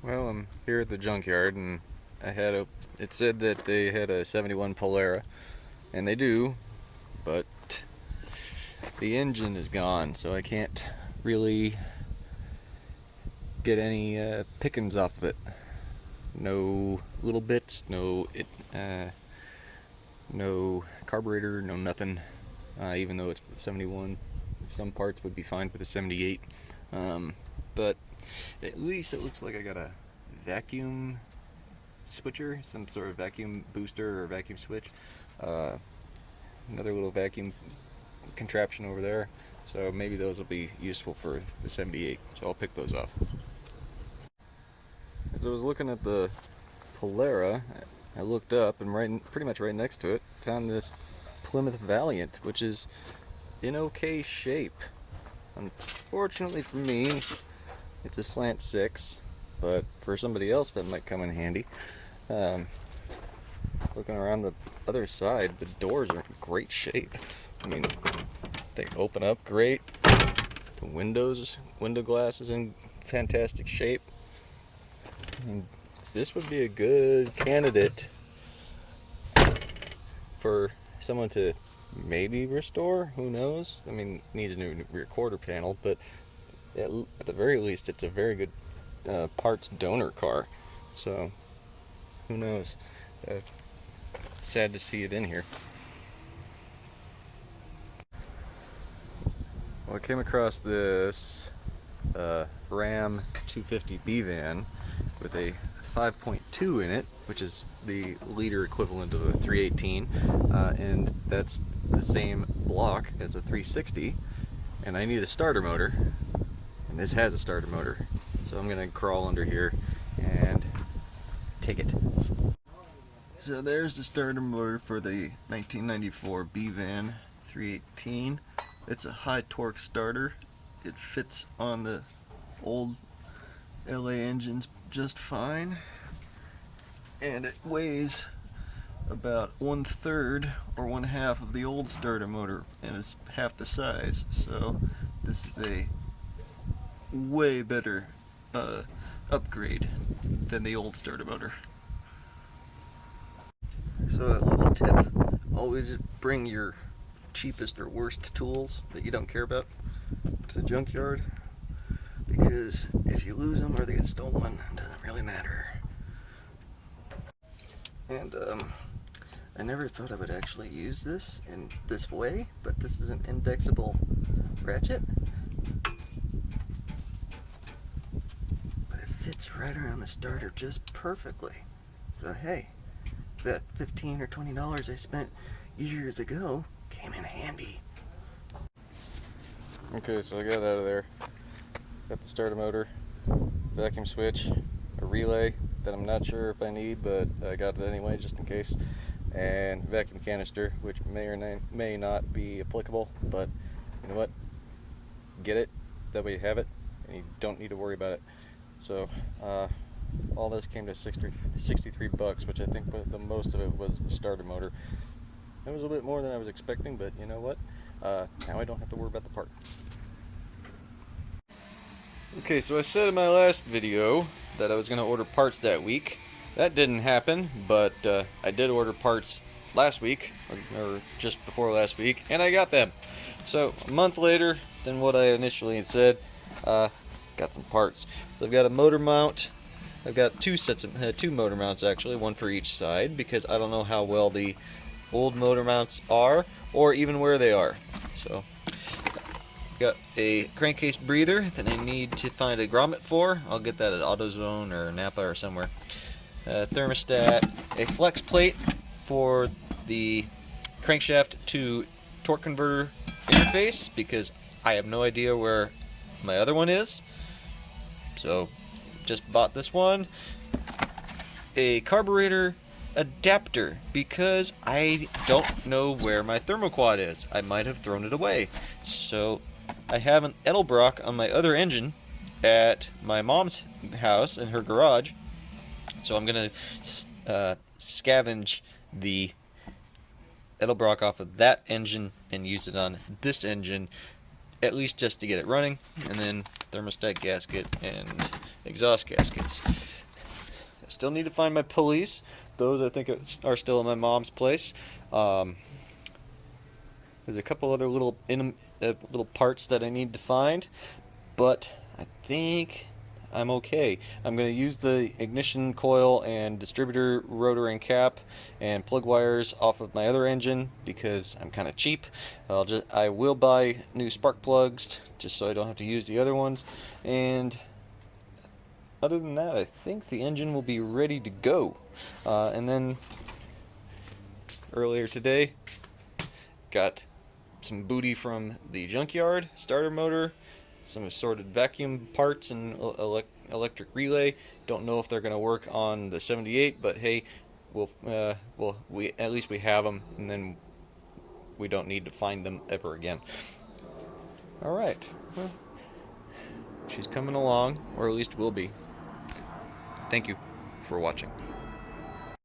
Well, I'm here at the junkyard, and it said that they had a 71 Polara, and they do, but the engine is gone, so I can't really get any pickings off of it. No little bits, no carburetor, no nothing. Even though it's 71, some parts would be fine for the 78. But at least it looks like I got a vacuum switcher, some sort of vacuum booster or vacuum switch. Another little vacuum contraption over there. So maybe those will be useful for the 78. So I'll pick those off. As I was looking at the Polara, I looked up and pretty much right next to it, found this Plymouth Valiant, which is in okay shape. Unfortunately for me, it's a slant 6, but for somebody else that might come in handy. Looking around the other side, the doors are in great shape. I mean, they open up great. The window glass is in fantastic shape. I mean, this would be a good candidate for someone to maybe restore. Who knows? I mean, it needs a new rear quarter panel, but at the very least, it's a very good parts donor car. So, who knows? Sad to see it in here. Well, I came across this Ram 250B van with a 5.2 in it, which is the liter equivalent of a 318, and that's the same block as a 360, and I need a starter motor, and this has a starter motor, so I'm gonna crawl under here and take it. So there's the starter motor for the 1994 B-Van 318. It's a high torque starter. It fits on the old LA engines just fine, and it weighs about 1/3 or 1/2 of the old starter motor, and it's half the size. So this is a way better upgrade than the old starter motor. So a little tip, always bring your cheapest or worst tools that you don't care about to the junkyard, because if you lose them or they get stolen, it doesn't really matter. And I never thought I would actually use this in this way, but this is an indexable ratchet. But it fits right around the starter just perfectly. So hey, that $15 or $20 I spent years ago came in handy. Okay, so I got out of there. Got the starter motor, vacuum switch, a relay that I'm not sure if I need, but I got it anyway just in case, and vacuum canister, which may or may not be applicable, but you know what? Get it, that way you have it, and you don't need to worry about it. So all this came to 63 bucks, which I think the most of it was the starter motor. It was a bit more than I was expecting, but you know what? Now I don't have to worry about the part. Okay, so I said in my last video that I was going to order parts that week. That didn't happen, but I did order parts last week, or just before last week, and I got them. So a month later than what I initially had said, got some parts. So I've got a motor mount. I've got two motor mounts actually, one for each side, because I don't know how well the old motor mounts are, or even where they are. So got a crankcase breather that I need to find a grommet for. I'll get that at AutoZone or Napa or somewhere. Thermostat, a flex plate for the crankshaft to torque converter interface, because I have no idea where my other one is. So just bought this one. A carburetor adapter, because I don't know where my thermoquad is. I might have thrown it away. So I have an Edelbrock on my other engine at my mom's house in her garage. So I'm gonna scavenge the Edelbrock off of that engine and use it on this engine, at least just to get it running, and then thermostat gasket and exhaust gaskets. Still need to find my pulleys. Those I think are still in my mom's place. There's a couple other little little parts that I need to find, but I think I'm okay. I'm going to use the ignition coil and distributor rotor and cap and plug wires off of my other engine because I'm kind of cheap. I will buy new spark plugs just so I don't have to use the other ones. And other than that, I think the engine will be ready to go. And then earlier today, got some booty from the junkyard, starter motor, some assorted vacuum parts and electric relay. Don't know if they're going to work on the 78, but hey, we at least we have them, and then we don't need to find them ever again. All right, well, she's coming along, or at least will be. Thank you for watching.